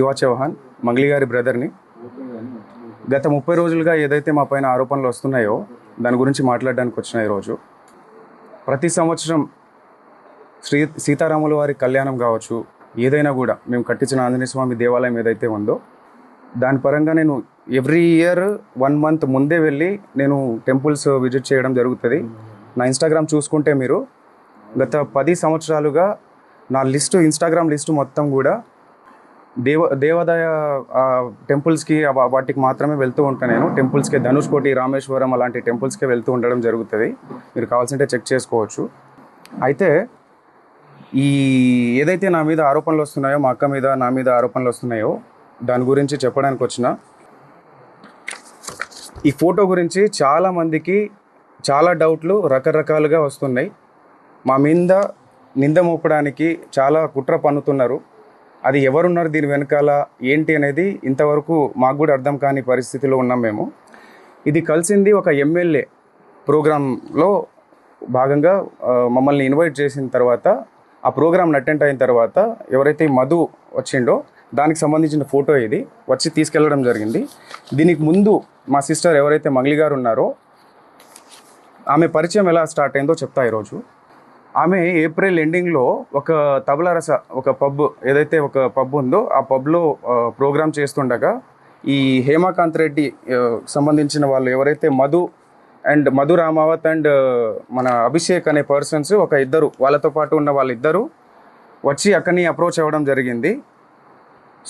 శివ చౌహాన్ మంగ్లీ గారి బ్రదర్ని. గత 30 రోజులుగా ఏదైతే మా పైన ఆరోపణలు వస్తున్నాయో దాని గురించి మాట్లాడడానికి వచ్చిన ఈరోజు. ప్రతి సంవత్సరం సీతారాముల వారి కళ్యాణం కావచ్చు, ఏదైనా కూడా మేము కట్టించిన ఆంజనేయ స్వామి దేవాలయం ఏదైతే ఉందో దాని పరంగా నేను ఎవ్రీ ఇయర్ 1 మంత్ ముందే వెళ్ళి నేను టెంపుల్స్ విజిట్ చేయడం జరుగుతుంది. నా ఇన్స్టాగ్రామ్ చూసుకుంటే మీరు గత 10 సంవత్సరాలుగా నా ఇన్స్టాగ్రామ్ లిస్టు మొత్తం కూడా దేవాదాయ టెంపుల్స్కి వాటికి మాత్రమే వెళ్తూ ఉంటాను. నేను టెంపుల్స్కి ధనుష్కోటి, రామేశ్వరం అలాంటి టెంపుల్స్కి వెళ్తూ ఉండడం జరుగుతుంది. మీరు కావాల్సింటే చెక్ చేసుకోవచ్చు. అయితే ఈ ఏదైతే నా మీద ఆరోపణలు వస్తున్నాయో, మా అక్క మీద నా మీద ఆరోపణలు వస్తున్నాయో దాని గురించి చెప్పడానికి వచ్చిన. ఈ ఫోటో గురించి చాలామందికి చాలా డౌట్లు రకరకాలుగా వస్తున్నాయి. మా మీద నింద మోపడానికి చాలా కుట్ర పన్నుతున్నారు. అది ఎవరున్నారు దీని వెనకాల ఏంటి అనేది ఇంతవరకు మాకు కూడా అర్థం కాని పరిస్థితిలో ఉన్నాం మేము. ఇది కలిసింది ఒక ఎమ్మెల్యే ప్రోగ్రాంలో భాగంగా మమ్మల్ని ఇన్వైట్ చేసిన తర్వాత, ఆ ప్రోగ్రామ్ని అటెండ్ అయిన తర్వాత ఎవరైతే మధు వచ్చిండో దానికి సంబంధించిన ఫోటో ఇది వచ్చి తీసుకెళ్ళడం జరిగింది. దీనికి ముందు మా సిస్టర్ ఎవరైతే మంగ్లీ గారు ఉన్నారో ఆమె పరిచయం ఎలా స్టార్ట్ అయిందో చెప్తా ఈరోజు. ఆమె ఏప్రిల్ ఎండింగ్లో ఒక తబలారస ఒక పబ్ ఏదైతే ఒక పబ్ ఉందో ఆ పబ్లో ప్రోగ్రామ్ చేస్తుండగా ఈ హేమాకాంత్ రెడ్డి సంబంధించిన వాళ్ళు ఎవరైతే మధు రామావత్ అండ్ మన అభిషేక్ అనే పర్సన్స్ ఒక ఇద్దరు వాళ్ళతో పాటు ఉన్న వాళ్ళిద్దరూ వచ్చి అక్కడిని అప్రోచ్ అవ్వడం జరిగింది.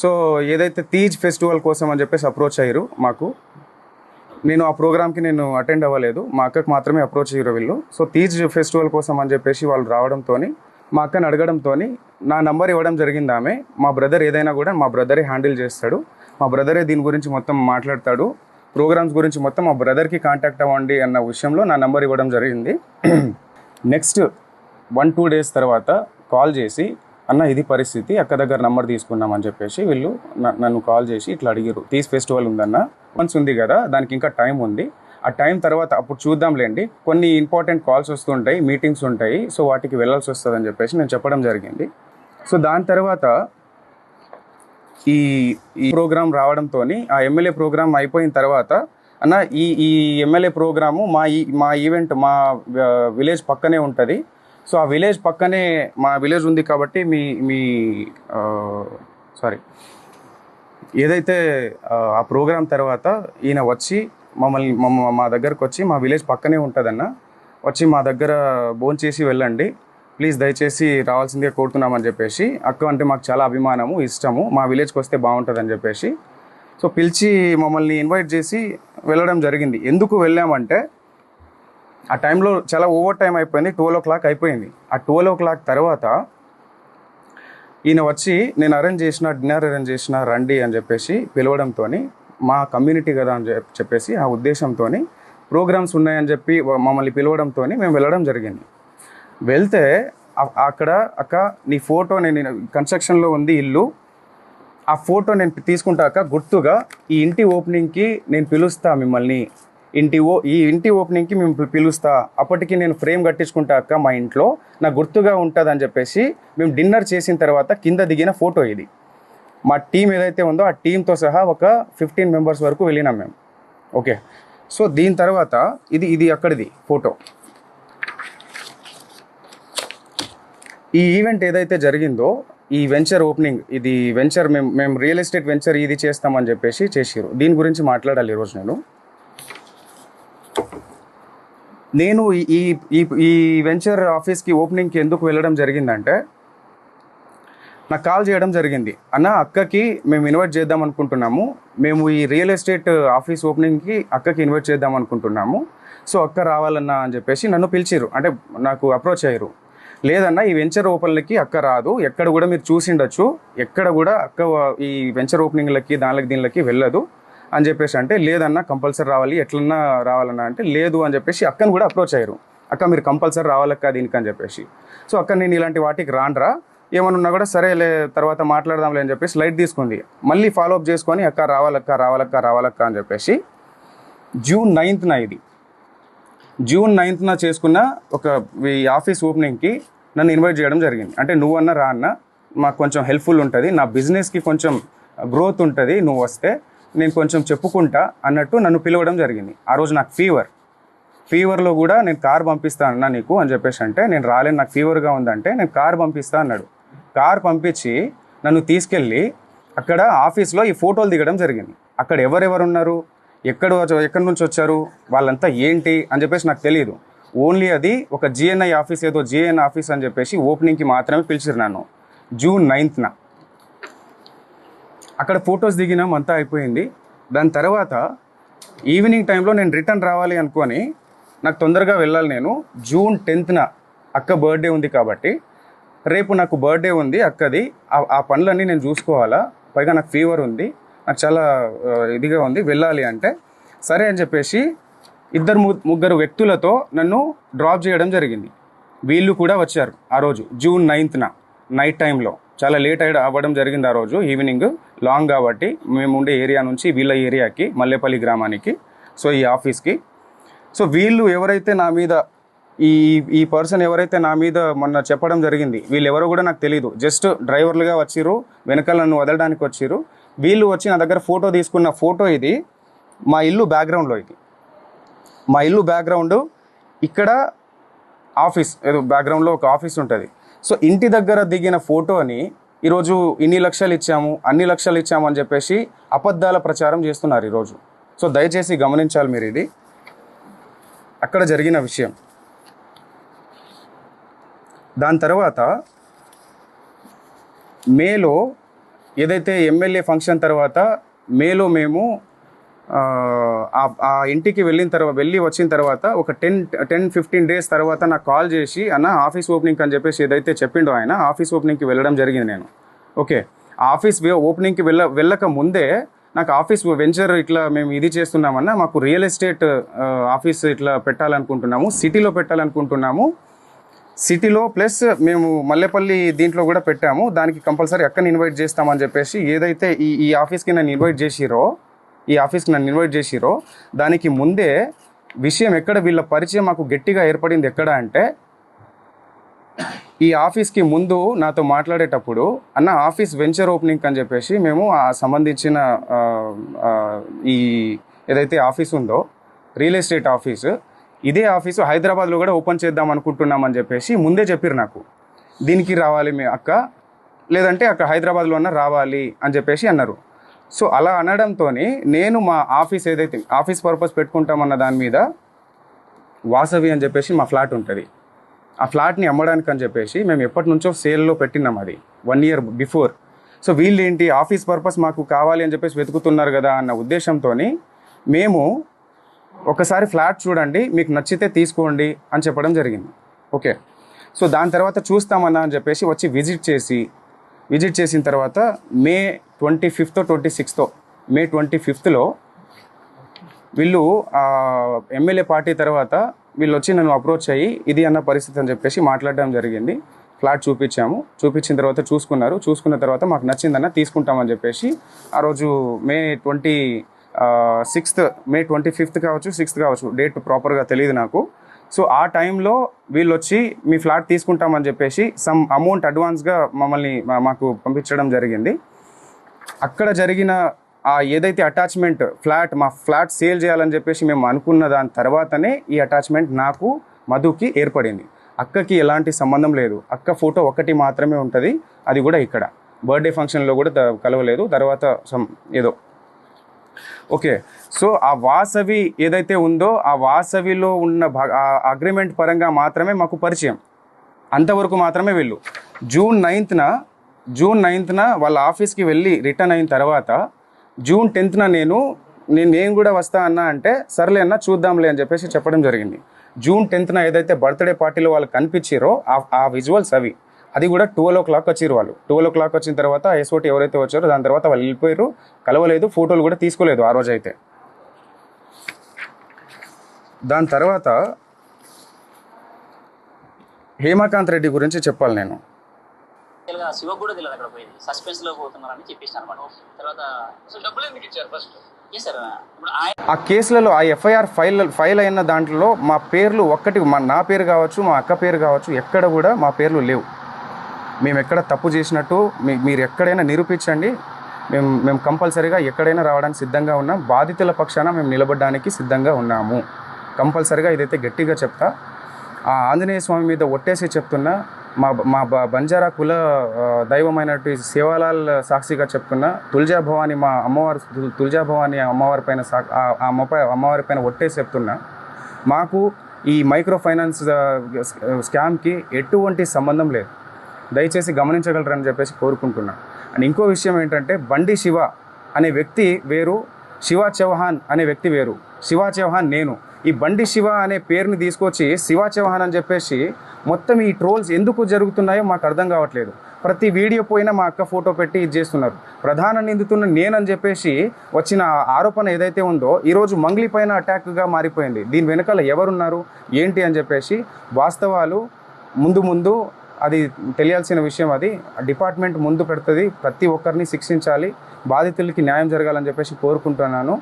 సో ఏదైతే తీజ్ ఫెస్టివల్ కోసం అని చెప్పేసి అప్రోచ్ అయ్యారు మాకు. నేను ఆ ప్రోగ్రామ్కి అటెండ్ అవ్వలేదు, మా అక్కకు మాత్రమే అప్రోచ్ అయ్యారు వీళ్ళు. సో తీజ్ ఫెస్టివల్ కోసం అని చెప్పేసి వాళ్ళు రావడంతో మా అక్కని అడగడంతో నా నంబర్ ఇవ్వడం జరిగింది ఆమె. మా బ్రదర్ ఏదైనా కూడా మా బ్రదరే హ్యాండిల్ చేస్తాడు, మా బ్రదరే దీని గురించి మొత్తం మాట్లాడతాడు, ప్రోగ్రామ్స్ గురించి మొత్తం మా బ్రదర్కి కాంటాక్ట్ అవ్వండి అన్న విషయంలో నా నంబర్ ఇవ్వడం జరిగింది. నెక్స్ట్ 1-2 డేస్ తర్వాత కాల్ చేసి, అన్న ఇది పరిస్థితి, అక్క దగ్గర నంబర్ తీసుకున్నామని చెప్పేసి వీళ్ళు నన్ను కాల్ చేసి ఇట్లా అడిగారు. తీజ్ ఫెస్టివల్ ఉందన్న, మంత్స్ ఉంది కదా, దానికి ఇంకా టైం ఉంది, ఆ టైం తర్వాత అప్పుడు చూద్దాంలేండి, కొన్ని ఇంపార్టెంట్ కాల్స్ వస్తుంటాయి, మీటింగ్స్ ఉంటాయి, సో వాటికి వెళ్ళాల్సి వస్తుందని చెప్పేసి నేను చెప్పడం జరిగింది. సో దాని తర్వాత ఈ ప్రోగ్రామ్ రావడంతో ఆ ఎమ్మెల్యే ప్రోగ్రామ్ అయిపోయిన తర్వాత, అన్న ఈ ఎమ్మెల్యే ప్రోగ్రాము మా ఈవెంట్ మా విలేజ్ పక్కనే ఉంటుంది, సో ఆ విలేజ్ పక్కనే మా విలేజ్ ఉంది కాబట్టి ఏదైతే ఆ ప్రోగ్రామ్ తర్వాత ఈయన వచ్చి మా దగ్గరకు వచ్చి, మా విలేజ్ పక్కనే ఉంటుందన్న, వచ్చి మా దగ్గర భోంచేసి వెళ్ళండి ప్లీజ్, దయచేసి రావాల్సిందిగా కోరుతున్నామని చెప్పేసి, అక్క అంటే మాకు చాలా అభిమానము, ఇష్టము, మా విలేజ్కి వస్తే బాగుంటుందని చెప్పేసి సో పిలిచి మమ్మల్ని ఇన్వైట్ చేసి వెళ్ళడం జరిగింది. ఎందుకు వెళ్ళామంటే ఆ టైంలో చాలా ఓవర్ టైం అయిపోయింది, 12 o'clock అయిపోయింది. ఆ 12 o'clock తర్వాత ఈయన వచ్చి నేను డిన్నర్ అరేంజ్ చేసిన రండి అని చెప్పేసి పిలవడంతో, మా కమ్యూనిటీ కదా అని చెప్పేసి ఆ ఉద్దేశంతో ప్రోగ్రామ్స్ ఉన్నాయని చెప్పి మమ్మల్ని పిలవడంతో మేము వెళ్ళడం జరిగింది. వెళ్తే అక్కడ అక్క నీ ఫోటో, నేను కన్స్ట్రక్షన్లో ఉంది ఇల్లు, ఆ ఫోటో నేను తీసుకుంటాక గుర్తుగా ఈ ఇంటి ఓపెనింగ్కి నేను పిలుస్తా మిమ్మల్ని, ఈ ఇంటి ఓపెనింగ్కి మేము పిలుస్తా, అప్పటికి నేను ఫ్రేమ్ కట్టించుకుంటా అక్క మా ఇంట్లో, నాకు గుర్తుగా ఉంటుంది అని చెప్పేసి మేము డిన్నర్ చేసిన తర్వాత కింద దిగిన ఫోటో ఇది. మా టీం ఏదైతే ఉందో ఆ టీంతో సహా ఒక 15 members వరకు వెళ్ళినాం మేము. ఓకే, సో దీని తర్వాత ఇది అక్కడిది ఫోటో. ఈ ఈవెంట్ ఏదైతే జరిగిందో, ఈ వెంచర్ ఓపెనింగ్, ఇది వెంచర్ మేము రియల్ ఎస్టేట్ వెంచర్ ఇది చేస్తామని చెప్పేసి చేసిరు. దీని గురించి మాట్లాడాలి ఈరోజు. నేను ఈ వెంచర్ ఆఫీస్కి ఓపెనింగ్కి ఎందుకు వెళ్ళడం జరిగిందంటే, నాకు కాల్ చేయడం జరిగింది, అన్న అక్కకి మేము ఇన్వైట్ చేద్దాం అనుకుంటున్నాము, మేము ఈ రియల్ ఎస్టేట్ ఆఫీస్ ఓపెనింగ్కి అక్కకి ఇన్వైట్ చేద్దాం అనుకుంటున్నాము, సో అక్క రావాలన్నా అని చెప్పేసి నన్ను పిలిచిరు, అంటే నాకు అప్రోచ్ అయ్యారు. లేదన్నా ఈ వెంచర్ ఓపెన్లకి అక్క రాదు, ఎక్కడ కూడా మీరు చూసిండొచ్చు, ఎక్కడ కూడా అక్క ఈ వెంచర్ ఓపెనింగ్లకి దీనిలకి వెళ్ళదు అని చెప్పేసి అంటే, లేదన్నా కంపల్సరీ రావాలి, ఎట్లన్నా రావాలన్నా అంటే, లేదు అని చెప్పేసి అక్కని కూడా అప్రోచ్ అయ్యారు, అక్క మీరు కంపల్సరీ రావాలక్క దీనికి అని చెప్పేసి. సో అక్క నేను ఇలాంటి వాటికి రానరా, ఏమన్నా కూడా సరేలే తర్వాత మాట్లాడదాంలే అని చెప్పేసి లైట్ తీసుకుంది. మళ్ళీ ఫాలోఅప్ చేసుకొని అక్క రావాలక్క అని చెప్పేసి June 9th ఇది June 9th చేసుకున్న ఒక ఈ ఆఫీస్ ఓపెనింగ్కి నన్ను ఇన్వైట్ చేయడం జరిగింది. అంటే నువ్వన్నా రా అన్న, మాకు కొంచెం హెల్ప్ఫుల్ ఉంటుంది, నా బిజినెస్కి కొంచెం గ్రోత్ ఉంటుంది, నువ్వు వస్తే నేను కొంచెం చెప్పుకుంటా అన్నట్టు నన్ను పిలవడం జరిగింది. ఆ రోజు నాకు ఫీవర్లో కూడా నేను కార్ పంపిస్తా అన్నా నీకు అని చెప్పేసి అంటే, నేను రాలేను నాకు ఫీవర్గా ఉందంటే నేను కార్ పంపిస్తా అన్నాడు. కార్ పంపించి నన్ను తీసుకెళ్ళి అక్కడ ఆఫీస్లో ఈ ఫోటోలు దిగడం జరిగింది. అక్కడ ఎవరెవరు ఉన్నారు, ఎక్కడి నుంచి వచ్చారు, వాళ్ళంతా ఏంటి అని చెప్పేసి నాకు తెలియదు. ఓన్లీ అది ఒక జిఎన్ఐ ఆఫీస్, ఏదో జిఎన్ ఆఫీస్ అని చెప్పేసి ఓపెనింగ్కి మాత్రమే పిలిచిరు నన్ను. జూన్ 9న అక్కడ ఫొటోస్ దిగినాం, అంతా అయిపోయింది. దాని తర్వాత ఈవినింగ్ టైంలో నేను రిటర్న్ రావాలి అనుకొని, నాకు తొందరగా వెళ్ళాలి, నేను జూన్ 10న అక్క బర్త్డే ఉంది కాబట్టి రేపు నాకు బర్త్డే ఉంది అక్కది, ఆ పనులన్నీ నేను చూసుకోవాలా, పైగా నాకు ఫీవర్ ఉంది, నాకు చాలా ఇదిగా ఉంది, వెళ్ళాలి అంటే సరే అని చెప్పేసి ముగ్గురు వ్యక్తులతో నన్ను డ్రాప్ చేయడం జరిగింది. వీళ్ళు కూడా వచ్చారు ఆ రోజు జూన్ 9న నైట్ టైంలో. చాలా లేట్ అవ్వడం జరిగింది ఆ రోజు ఈవినింగ్, లాంగ్ కాబట్టి మేము ఉండే ఏరియా నుంచి వీళ్ళ ఏరియాకి, మల్లేపల్లి గ్రామానికి, సో ఈ ఆఫీస్కి. సో వీళ్ళు ఎవరైతే నా మీద ఈ పర్సన్ ఎవరైతే నా మీద మొన్న చెప్పడం జరిగింది, వీళ్ళు ఎవరో కూడా నాకు తెలియదు. జస్ట్ డ్రైవర్లుగా వచ్చిర్రు, వెనకాల నన్ను వదలడానికి వచ్చిర్రు. వీళ్ళు వచ్చి నా దగ్గర ఫోటో తీసుకున్న ఫోటో ఇది, మా ఇల్లు బ్యాక్గ్రౌండ్లో, ఇది మా ఇల్లు బ్యాక్గ్రౌండ్. ఇక్కడ ఆఫీస్, ఏదో బ్యాక్గ్రౌండ్లో ఒక ఆఫీస్ ఉంటుంది. సో ఇంటి దగ్గర దిగిన ఫోటోని ఈరోజు ఇన్ని లక్షలు ఇచ్చాము, అన్ని లక్షలు ఇచ్చాము అని చెప్పేసి అబద్ధాల ప్రచారం చేస్తున్నారు ఈరోజు. సో దయచేసి గమనించాలి మీరు, ఇది అక్కడ జరిగిన విషయం. దాని తర్వాత మేలో ఏదైతే ఎమ్మెల్యే ఫంక్షన్ తర్వాత మేలో మేము ఆ ఇంటికి వెళ్ళి వచ్చిన తర్వాత ఒక 10-15 డేస్ తర్వాత నాకు కాల్ చేసి, అన్న ఆఫీస్ ఓపెనింగ్ అని చెప్పేసి ఏదైతే చెప్పిండో ఆయన, ఆఫీస్ ఓపెనింగ్కి వెళ్ళడం జరిగింది నేను. ఓకే, ఆఫీస్ ఓపెనింగ్కి వెళ్ళక ముందే నాకు ఆఫీస్ వెంచర్ ఇట్లా మేము ఇది చేస్తున్నామన్నా, మాకు రియల్ ఎస్టేట్ ఆఫీస్ ఇట్లా పెట్టాలనుకుంటున్నాము, సిటీలో పెట్టాలనుకుంటున్నాము, సిటీలో ప్లస్ మేము మల్లేపల్లి దీంట్లో కూడా పెట్టాము, దానికి కంపల్సరీ అక్కని ఇన్వైట్ చేస్తామని చెప్పేసి ఏదైతే ఈ ఆఫీస్కి నన్ను ఇన్వైట్ చేసిరో దానికి ముందే విషయం ఎక్కడ వీళ్ళ పరిచయం మాకు గట్టిగా ఏర్పడింది ఎక్కడ అంటే, ఈ ఆఫీస్కి ముందు నాతో మాట్లాడేటప్పుడు, అన్న ఆఫీస్ వెంచర్ ఓపెనింగ్ అని చెప్పేసి మేము ఆ సంబంధించిన ఈ ఏదైతే ఆఫీస్ ఉందో రియల్ ఎస్టేట్ ఆఫీసు, ఇదే ఆఫీసు హైదరాబాద్లో కూడా ఓపెన్ చేద్దాం అనుకుంటున్నామని చెప్పేసి ముందే చెప్పారు నాకు. దీనికి రావాలి మీ అక్క, లేదంటే అక్కడ హైదరాబాద్లో అన్న రావాలి అని చెప్పేసి అన్నారు. సో అలా అనడంతో నేను మా ఆఫీస్ ఏదైతే ఆఫీస్ పర్పస్ పెట్టుకుంటామన్న దాని మీద వాసవి అని చెప్పేసి మా ఫ్లాట్ ఉంటుంది, ఆ ఫ్లాట్ని అమ్మడానికి అని చెప్పేసి మేము ఎప్పటి నుంచో సేల్లో పెట్టినాం, అది 1 year బిఫోర్. సో వీళ్ళు ఏంటి ఆఫీస్ పర్పస్ మాకు కావాలి అని చెప్పేసి వెతుకుతున్నారు కదా అన్న ఉద్దేశంతో మేము ఒకసారి ఫ్లాట్ చూడండి, మీకు నచ్చితే తీసుకోండి అని చెప్పడం జరిగింది. ఓకే, సో దాని తర్వాత చూస్తామన్నా అని చెప్పేసి వచ్చి విజిట్ చేసిన తర్వాత మే 25th 26th మే 25th వీళ్ళు ఎమ్మెల్యే పార్టీ తర్వాత వీళ్ళు వచ్చి నన్ను అప్రోచ్ అయ్యి ఇది అన్న పరిస్థితి అని చెప్పేసి మాట్లాడడం జరిగింది. ఫ్లాట్ చూపించిన తర్వాత చూసుకున్న తర్వాత మాకు నచ్చిందన్న తీసుకుంటామని చెప్పేసి ఆ రోజు మే 25th కావచ్చు 6th కావచ్చు, డేట్ ప్రాపర్గా తెలియదు నాకు. సో ఆ టైంలో వీళ్ళు వచ్చి మీ ఫ్లాట్ తీసుకుంటామని చెప్పేసి సమ్ అమౌంట్ అడ్వాన్స్గా మాకు పంపించడం జరిగింది. అక్కడ జరిగిన ఏదైతే అటాచ్మెంట్ మా ఫ్లాట్ సేల్ చేయాలని చెప్పేసి మేము అనుకున్న దాని తర్వాతనే ఈ అటాచ్మెంట్ నాకు మధుకి ఏర్పడింది. అక్కకి ఎలాంటి సంబంధం లేదు, అక్క ఫోటో ఒకటి మాత్రమే ఉంటుంది, అది కూడా ఇక్కడ బర్త్డే ఫంక్షన్లో కూడా కలవలేదు, తర్వాత ఏదో. ఓకే, సో ఆ వాసవి ఏదైతే ఉందో ఆ వాసవిలో ఉన్న అగ్రిమెంట్ పరంగా మాత్రమే మాకు పరిచయం, అంతవరకు మాత్రమే వీళ్ళు. జూన్ 9న వాళ్ళ ఆఫీస్కి వెళ్ళి రిటర్న్ అయిన తర్వాత జూన్ 10th నేను కూడా వస్తా అన్నా అంటే సర్లే అన్న చూద్దాంలే అని చెప్పేసి చెప్పడం జరిగింది. జూన్ 10th ఏదైతే బర్త్డే పార్టీలో వాళ్ళు కనిపించారో ఆ విజువల్స్ అది కూడా 12 o'clock వచ్చిరు వాళ్ళు. 12 o'clock వచ్చిన తర్వాత ఎస్ఓటీ ఎవరైతే వచ్చారో దాని తర్వాత వాళ్ళు వెళ్ళిపోయారు, కలవలేదు, ఫోటోలు కూడా తీసుకోలేదు ఆ రోజు అయితే. దాని తర్వాత హేమకాంత్ రెడ్డి గురించి చెప్పాలి నేను. శివ కూడా తెలియదు అక్కడ పోయింది, సస్పెన్స్ లో పోతున్నారని చెప్పేసి అనమాట. తర్వాత డబ్బులు ఎందుకు ఇచ్చారు ఫస్ట్? ఆ కేసులలో ఆ ఎఫ్ఐఆర్ ఫైల్ అయిన దాంట్లో మా పేర్లు నా పేరు కావచ్చు, మా అక్క పేరు కావచ్చు, ఎక్కడ కూడా మా పేర్లు లేవు. మేము ఎక్కడ తప్పు చేసినట్టు మీరు ఎక్కడైనా నిరూపించండి. మేము కంపల్సరీగా ఎక్కడైనా రావడానికి సిద్ధంగా ఉన్నాం. బాధితుల పక్షాన మేము నిలబడడానికి సిద్ధంగా ఉన్నాము. కంపల్సరీగా ఇదైతే గట్టిగా చెప్తా. ఆ ఆంజనేయ స్వామి మీద ఒట్టేసి చెప్తున్నా. మా బంజారా కుల దైవమైనటువంటి సేవాలాల్ సాక్షిగా చెప్తున్నా. తుల్జా భవాని మా అమ్మవారు, తుల్జా భవాని అమ్మవారి పైన అమ్మవారి పైన ఒట్టేసి చెప్తున్నా. మాకు ఈ మైక్రో ఫైనాన్స్ స్కామ్కి ఎటువంటి సంబంధం లేదు. దయచేసి గమనించగలరని చెప్పేసి కోరుకుంటున్నా. అండ్ ఇంకో విషయం ఏంటంటే, బండి శివ అనే వ్యక్తి వేరు, శివ చౌహాన్ అనే వ్యక్తి వేరు. శివ చౌహాన్ నేను. ఈ బండి శివ అనే పేరుని తీసుకొచ్చి శివ చౌహాన్ అని చెప్పేసి మొత్తం ఈ ట్రోల్స్ ఎందుకు జరుగుతున్నాయో మాకు అర్థం కావట్లేదు. ప్రతి వీడియో పోయినా మా అక్క ఫోటో పెట్టి ఇది చేస్తున్నారు. ప్రధాన నిందితున్న నేనని చెప్పేసి వచ్చిన ఆరోపణ ఏదైతే ఉందో ఈరోజు మంగ్లీ పైన అటాక్గా మారిపోయింది. దీని వెనకాల ఎవరున్నారు ఏంటి అని చెప్పేసి వాస్తవాలు ముందు అది తెలియాల్సిన విషయం. అది డిపార్ట్మెంట్ ముందు పెడుతుంది. ప్రతి ఒక్కరిని శిక్షించాలి, బాధితులకి న్యాయం జరగాలని చెప్పేసి కోరుకుంటున్నాను.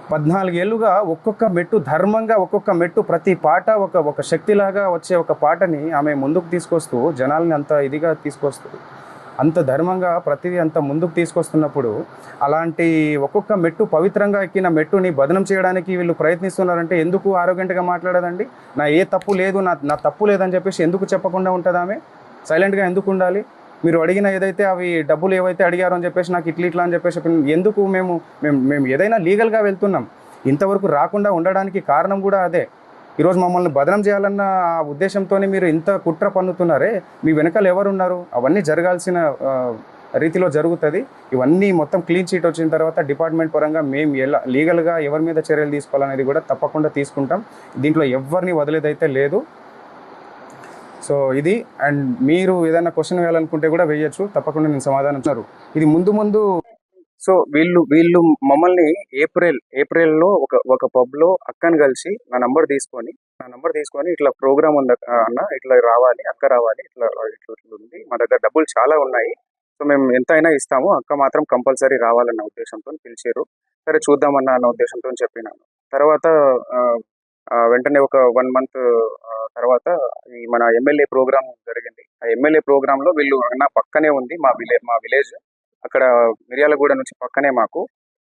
14 ఏళ్ళుగా ఒక్కొక్క మెట్టు ధర్మంగా, ఒక్కొక్క మెట్టు ప్రతి పాట ఒక శక్తిలాగా వచ్చే ఒక పాటని ఆమె ముందుకు తీసుకొస్తూ జనాల్ని అంత ఇదిగా తీసుకొస్తూ అంత ధర్మంగా ప్రతిదీ అంత ముందుకు తీసుకొస్తున్నప్పుడు అలాంటి ఒక్కొక్క మెట్టు పవిత్రంగా ఎక్కిన మెట్టుని బదనం చేయడానికి వీళ్ళు ప్రయత్నిస్తున్నారంటే ఎందుకు ఆరోగ్యంగా మాట్లాడదండి? నా ఏ తప్పు లేదు, నా తప్పు లేదని చెప్పేసి ఎందుకు చెప్పకుండా ఉంటుంది ఆమె? సైలెంట్గా ఎందుకు ఉండాలి? మీరు అడిగిన ఏదైతే అవి డబ్బులు ఏవైతే అడిగారో అని చెప్పేసి నాకు ఇట్లా అని చెప్పేసి ఎందుకు మేము ఏదైనా లీగల్గా వెళ్తున్నాం. ఇంతవరకు రాకుండా ఉండడానికి కారణం కూడా అదే. ఈరోజు మమ్మల్ని బదనం చేయాలన్న ఆ ఉద్దేశంతోనే మీరు ఇంత కుట్ర పన్నుతున్నారే, మీ వెనకాల ఎవరున్నారు? అవన్నీ జరగాల్సిన రీతిలో జరుగుతుంది. ఇవన్నీ మొత్తం క్లీన్ చీట్ వచ్చిన తర్వాత డిపార్ట్మెంట్ పరంగా మేము ఎలా లీగల్గా ఎవరి మీద చర్యలు తీసుకోవాలనేది కూడా తప్పకుండా తీసుకుంటాం. దీంట్లో ఎవరిని వదిలేదైతే లేదు. సో ఇది. అండ్ మీరు ఏదైనా క్వశ్చన్ వేయాలనుకుంటే కూడా వేయచ్చు, తప్పకుండా నేను సమాధానం ఇస్తారు. ఇది ముందు సో వీళ్ళు మమ్మల్ని ఏప్రిల్లో ఒక పబ్లో అక్కని కలిసి నా నంబర్ తీసుకొని ఇట్లా ప్రోగ్రామ్ ఉంది అన్న, ఇట్లా రావాలి, అక్క రావాలి, ఇట్లా ఉంది, మా దగ్గర డబ్బులు చాలా ఉన్నాయి, సో మేము ఎంత అయినా ఇస్తాము, అక్క మాత్రం కంపల్సరీ రావాలన్న ఉద్దేశంతో పిలిచారు. సరే చూద్దామన్న అన్న ఉద్దేశంతో చెప్పినాను. తర్వాత వెంటనే ఒక 1 month తర్వాత ఈ మన ఎమ్మెల్యే ప్రోగ్రామ్ జరిగింది. ఆ ఎమ్మెల్యే ప్రోగ్రాంలో వీళ్ళు అన్న పక్కనే ఉంది మా విలేజ్, అక్కడ మిర్యాలగూడ నుంచి పక్కనే మాకు,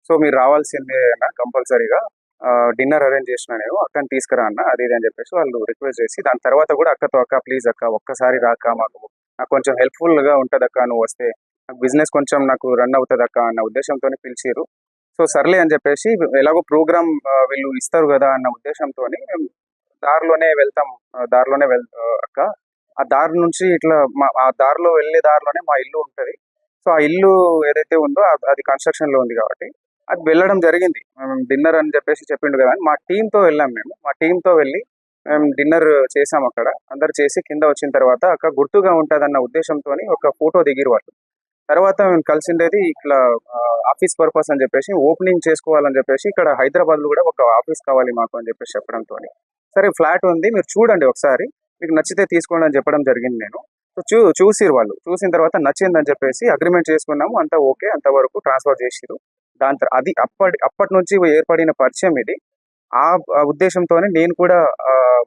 సో మీరు రావాల్సిందే అన్న కంపల్సరీగా, డిన్నర్ అరేంజ్ చేసిన నేను, అక్కని తీసుకురా అన్న, అది ఇది అని చెప్పేసి వాళ్ళు రిక్వెస్ట్ చేసి, దాని తర్వాత కూడా అక్క ప్లీజ్ అక్క ఒక్కసారి రాక, నాకు కొంచెం హెల్ప్ఫుల్గా ఉంటుంది అక్క, నువ్వు వస్తే నాకు బిజినెస్ కొంచెం నాకు రన్ అవుతుంది అక్క అన్న ఉద్దేశంతో పిలిచారు. సో సర్లే అని చెప్పేసి, ఎలాగో ప్రోగ్రామ్ వీళ్ళు ఇస్తారు కదా అన్న ఉద్దేశంతో మేము దారిలోనే వెళ్తాం. అక్క ఆ దారి నుంచి ఇట్లా ఆ దారిలో వెళ్ళే దారిలోనే మా ఇల్లు ఉంటుంది. సో ఆ ఇల్లు ఏదైతే ఉందో అది కన్స్ట్రక్షన్ లో ఉంది కాబట్టి అది వెళ్ళడం జరిగింది. మేము డిన్నర్ అని చెప్పేసి చెప్పిండు కదా అని మా టీంతో వెళ్ళాం. మా టీంతో వెళ్ళి మేము డిన్నర్ చేసాం. అక్కడ అందరు చేసి కింద వచ్చిన తర్వాత అక్క గుర్తుగా ఉంటుందన్న ఉద్దేశంతో ఒక ఫోటో దిగిరు వాళ్ళు. తర్వాత మేము కలిసిండేది ఇట్లా ఆఫీస్ పర్పస్ అని చెప్పేసి, ఓపెనింగ్ చేసుకోవాలని చెప్పేసి, ఇక్కడ హైదరాబాద్లో కూడా ఒక ఆఫీస్ కావాలి మాకు అని చెప్పేసి చెప్పడంతో, సరే ఫ్లాట్ ఉంది మీరు చూడండి ఒకసారి, మీకు నచ్చితే తీసుకోండి అని చెప్పడం జరిగింది. నేను చూసిరు వాళ్ళు, చూసిన తర్వాత నచ్చిందని చెప్పేసి అగ్రిమెంట్ చేసుకున్నాము. అంతా ఓకే, అంతవరకు ట్రాన్స్ఫర్ చేసిరు. అది అప్పటి నుంచి ఏర్పడిన పరిచయం ఇది. ఆ ఉద్దేశంతోనే నేను కూడా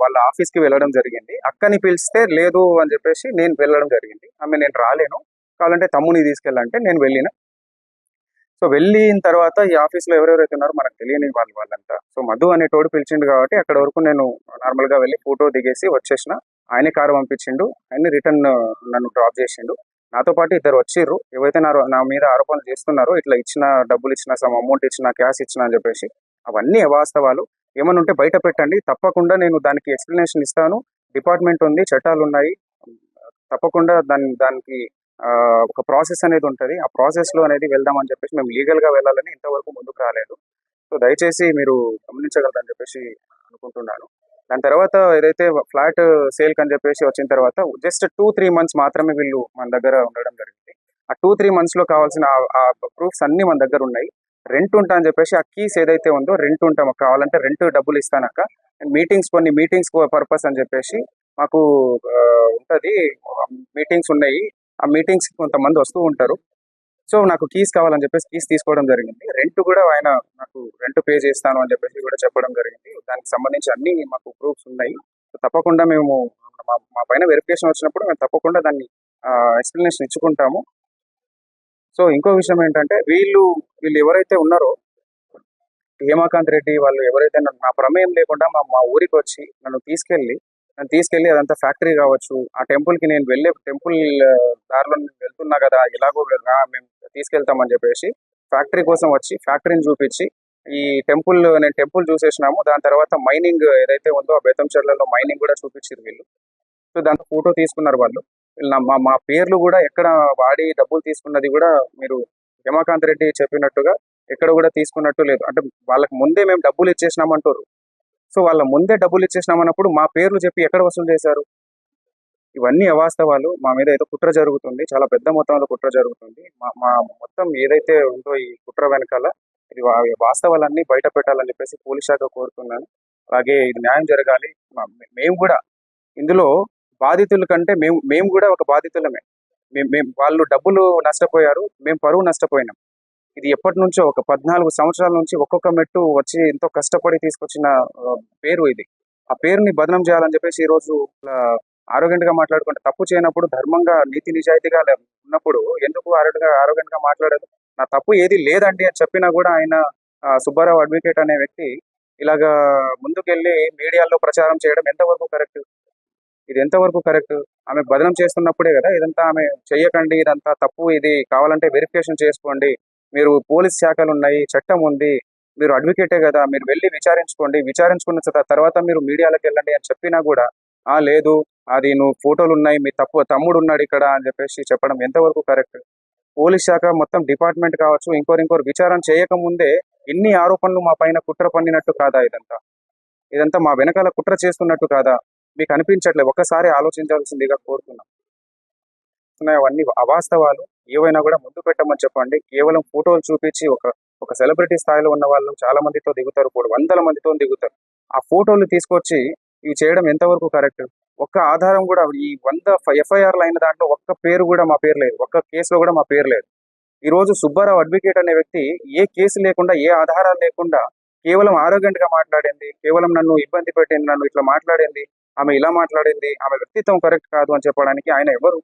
వాళ్ళ ఆఫీస్కి వెళ్ళడం జరిగింది. అక్కని పిలిస్తే లేదు అని చెప్పేసి నేను వెళ్ళడం జరిగింది. నేను రాలేను, కావాలంటే తమ్ముని తీసుకెళ్ళంటే నేను వెళ్ళిన. సో వెళ్ళిన తర్వాత ఈ ఆఫీస్లో ఎవరెవరైతే ఉన్నారో మనకు తెలియని వాళ్ళంతా, సో మధు అనేటోడు పిలిచిండు కాబట్టి అక్కడ వరకు నేను నార్మల్గా వెళ్ళి ఫోటో దిగేసి వచ్చేసిన. ఆయనే కారు పంపించిండు, ఆయన రిటర్న్ నన్ను డ్రాప్ చేసిండు. నాతో పాటు ఇద్దరు వచ్చిర్రు, ఏవైతే నా మీద ఆరోపణలు చేస్తున్నారో, ఇట్లా ఇచ్చిన డబ్బులు ఇచ్చిన, సమ్ అమౌంట్ ఇచ్చిన, క్యాష్ ఇచ్చిన అని చెప్పేసి, అవన్నీ అవాస్తవాలు. ఏమైనా ఉంటే బయట పెట్టండి, తప్పకుండా నేను దానికి ఎక్స్ప్లెనేషన్ ఇస్తాను. డిపార్ట్మెంట్ ఉంది, చట్టాలు ఉన్నాయి, తప్పకుండా దానికి ఒక ప్రాసెస్ అనేది ఉంటుంది. ఆ ప్రాసెస్లో అనేది వెళ్దామని చెప్పేసి మేము లీగల్గా వెళ్ళాలని ఇంతవరకు ముందుకు రాలేదు. సో దయచేసి మీరు గమనించగలరని చెప్పేసి అనుకుంటున్నాను. దాని తర్వాత ఏదైతే ఫ్లాట్ సేల్కి అని చెప్పేసి వచ్చిన తర్వాత జస్ట్ 2-3 months మాత్రమే వీళ్ళు మన దగ్గర ఉండడం జరిగింది. ఆ 2-3 monthsలో కావాల్సిన ఆ ప్రూఫ్స్ అన్నీ మన దగ్గర ఉన్నాయి. రెంట్ ఉంటా అని చెప్పేసి ఆ కీస్ ఏదైతే ఉందో, రెంట్ ఉంటాం, కావాలంటే రెంట్ డబ్బులు ఇస్తానక్క, కొన్ని మీటింగ్స్ పర్పస్ అని చెప్పేసి మాకు ఉంటుంది, మీటింగ్స్ ఉన్నాయి. ఆ మీటింగ్స్ కొంతమంది వస్తూ ఉంటారు. సో నాకు కీస్ కావాలని చెప్పేసి కీస్ తీసుకోవడం జరిగింది. రెంట్ కూడా ఆయన నాకు రెంట్ పే చేస్తాను అని చెప్పేసి కూడా చెప్పడం జరిగింది. దానికి సంబంధించి అన్ని మాకు ప్రూఫ్స్ ఉన్నాయి. సో తప్పకుండా మేము మా పైన వెరిఫికేషన్ వచ్చినప్పుడు మేము తప్పకుండా దాన్ని ఎక్స్ప్లెనేషన్ ఇచ్చుకుంటాము. సో ఇంకో విషయం ఏంటంటే వీళ్ళు వీళ్ళు ఎవరైతే ఉన్నారో హేమాకాంత్ రెడ్డి వాళ్ళు ఎవరైతే నా ప్రమేయం లేకుండా మా మా ఊరికి వచ్చి నన్ను తీసుకెళ్ళి అదంతా ఫ్యాక్టరీ కావచ్చు, ఆ టెంపుల్కి నేను వెళ్ళే టెంపుల్ దారిలో నేను వెళ్తున్నా కదా, ఎలాగో మేము తీసుకెళ్తామని చెప్పేసి ఫ్యాక్టరీ కోసం వచ్చి ఫ్యాక్టరీని చూపించి నేను టెంపుల్ చూసేసినాము, దాని తర్వాత మైనింగ్ ఏదైతే ఉందో ఆ బెతంచెర్లలో మైనింగ్ కూడా చూపించారు వీళ్ళు. సో దాంతో ఫోటో తీసుకున్నారు వాళ్ళు. మా మా పేర్లు కూడా ఎక్కడ వాడి డబ్బులు తీసుకున్నది కూడా మీరు రమాకాంత్ రెడ్డి చెప్పినట్టుగా ఎక్కడ కూడా తీసుకున్నట్టు లేదు. అంటే వాళ్ళకి ముందే మేము డబ్బులు ఇచ్చేసినామంటారు. సో వాళ్ళ ముందే డబ్బులు ఇచ్చేసినామన్నప్పుడు మా పేర్లు చెప్పి ఎక్కడ వసూలు చేశారు? ఇవన్నీ అవాస్తవాలు. మా మీద ఏదో కుట్ర జరుగుతుంది, చాలా పెద్ద మొత్తంలో కుట్ర జరుగుతుంది. మా మా మొత్తం ఏదైతే ఉందో ఈ కుట్ర వెనకాల ఇది వాస్తవాలన్నీ బయట పెట్టాలని చెప్పేసి పోలీస్ శాఖ కోరుతున్నాను. అలాగే ఇది న్యాయం జరగాలి. మేము కూడా ఇందులో బాధితుల కంటే మేము మేము కూడా ఒక బాధితులమే. వాళ్ళు డబ్బులు నష్టపోయారు, మేము పరువు నష్టపోయినాం. ఇది ఎప్పటి నుంచో ఒక 14 సంవత్సరాల నుంచి ఒక్కొక్క మెట్టు వచ్చి ఎంతో కష్టపడి తీసుకొచ్చిన పేరు ఇది. ఆ పేరుని బదనం చేయాలని చెప్పేసి ఈ రోజు ఆరోగ్యంట్ గా మాట్లాడుకుంటే, తప్పు చేయనప్పుడు ధర్మంగా నీతి నిజాయితీగా ఉన్నప్పుడు ఎందుకు ఆరోగ్యంట్ గా మాట్లాడదు? నా తప్పు ఏది లేదండి అని చెప్పినా కూడా ఆయన సుబ్బారావు అడ్వకేట్ అనే వ్యక్తి ఇలాగా ముందుకెళ్ళి మీడియాలో ప్రచారం చేయడం ఎంతవరకు కరెక్ట్? ఇది ఎంతవరకు కరెక్ట్? ఆమె బదనం చేస్తున్నప్పుడే కదా ఇదంతా, ఆమె చెయ్యకండి, ఇదంతా తప్పు, ఇది కావాలంటే వెరిఫికేషన్ చేసుకోండి, మీరు పోలీస్ శాఖలు ఉన్నాయి, చట్టం ఉంది, మీరు అడ్వకేటే కదా, మీరు వెళ్ళి విచారించుకోండి, విచారించుకున్న తర్వాత మీరు మీడియాలోకి వెళ్ళండి అని చెప్పినా కూడా లేదు, అది నువ్వు ఫోటోలు ఉన్నాయి, మీ తమ్ముడు ఉన్నాడు ఇక్కడ అని చెప్పేసి చెప్పడం ఎంతవరకు కరెక్ట్? పోలీస్ శాఖ మొత్తం డిపార్ట్మెంట్ కావచ్చు, ఇంకోరు విచారణ చేయకముందే ఇన్ని ఆరోపణలు మా పైన కుట్ర పన్నినట్టు కాదా? ఇదంతా మా వెనకాల కుట్ర చేస్తున్నట్టు కాదా? మీకు అనిపించట్లేదు? ఒక్కసారి ఆలోచించాల్సిందిగా కోరుతున్నాం. అవన్నీ అవాస్తవాలు. ఏవైనా కూడా ముందు పెట్టమని చెప్పండి. కేవలం ఫోటోలు చూపించి ఒక సెలబ్రిటీ స్థాయిలో ఉన్న వాళ్ళు చాలా మందితో దిగుతారు, కూడా వందల మందితో దిగుతారు. ఆ ఫోటోలు తీసుకొచ్చి ఇవి చేయడం ఎంతవరకు కరెక్ట్? ఒక్క ఆధారం కూడా, ఈ 100 ఎఫ్ఐఆర్లు అయిన దాంట్లో ఒక్క పేరు కూడా మా పేరు లేదు, ఒక్క కేసులో కూడా మా పేరు లేదు. ఈ రోజు సుబ్బారావు అడ్వకేట్ అనే వ్యక్తి ఏ కేసు లేకుండా, ఏ ఆధారాలు లేకుండా కేవలం ఆరోగ్యంట్ గా మాట్లాడింది, కేవలం నన్ను ఇబ్బంది పెట్టింది, నన్ను ఇట్లా మాట్లాడింది, ఆమె ఇలా మాట్లాడింది, ఆమె వ్యక్తిత్వం కరెక్ట్ కాదు అని చెప్పడానికి ఆయన ఎవరు?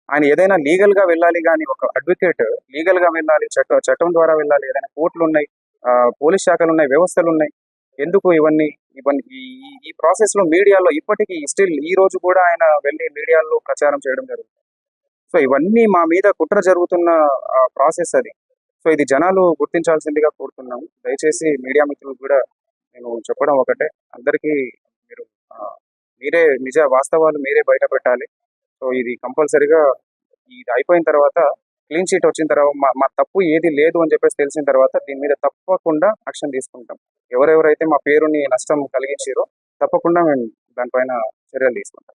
ఆయన ఏదైనా లీగల్ గా వెళ్ళాలి, కానీ ఒక అడ్వకేట్ లీగల్ గా వెళ్ళాలి, చట్టం ద్వారా వెళ్ళాలి. ఏదైనా కోర్టులు ఉన్నాయి, పోలీస్ శాఖలు ఉన్నాయి, వ్యవస్థలు ఉన్నాయి. ఎందుకు ఇవన్నీ ఈ ప్రాసెస్ లో మీడియాలో ఇప్పటికీ స్టిల్ ఈ రోజు కూడా ఆయన వెళ్ళి మీడియాలో ప్రచారం చేయడం జరుగుతుంది. సో ఇవన్నీ మా మీద కుట్ర జరుగుతున్న ప్రాసెస్ అది. సో ఇది జనాలు గుర్తించాల్సిందిగా కోరుతున్నాము. దయచేసి మీడియా మిత్రులు కూడా నేను చెప్పడం ఒకటే, అందరికీ మీరు మీరే వాస్తవాలు మీరే బయట పెట్టాలి. సో ఇది కంపల్సరీగా ఇది అయిపోయిన తర్వాత, క్లీన్ షీట్ వచ్చిన తర్వాత, మా తప్పు ఏది లేదు అని చెప్పేసి తెలిసిన తర్వాత దీని మీద తప్పకుండా యాక్షన్ తీసుకుంటాం. ఎవరెవరైతే మా పేరుని నష్టం కలిగించారో తప్పకుండా మేము దానిపైన చర్యలు తీసుకుంటాం.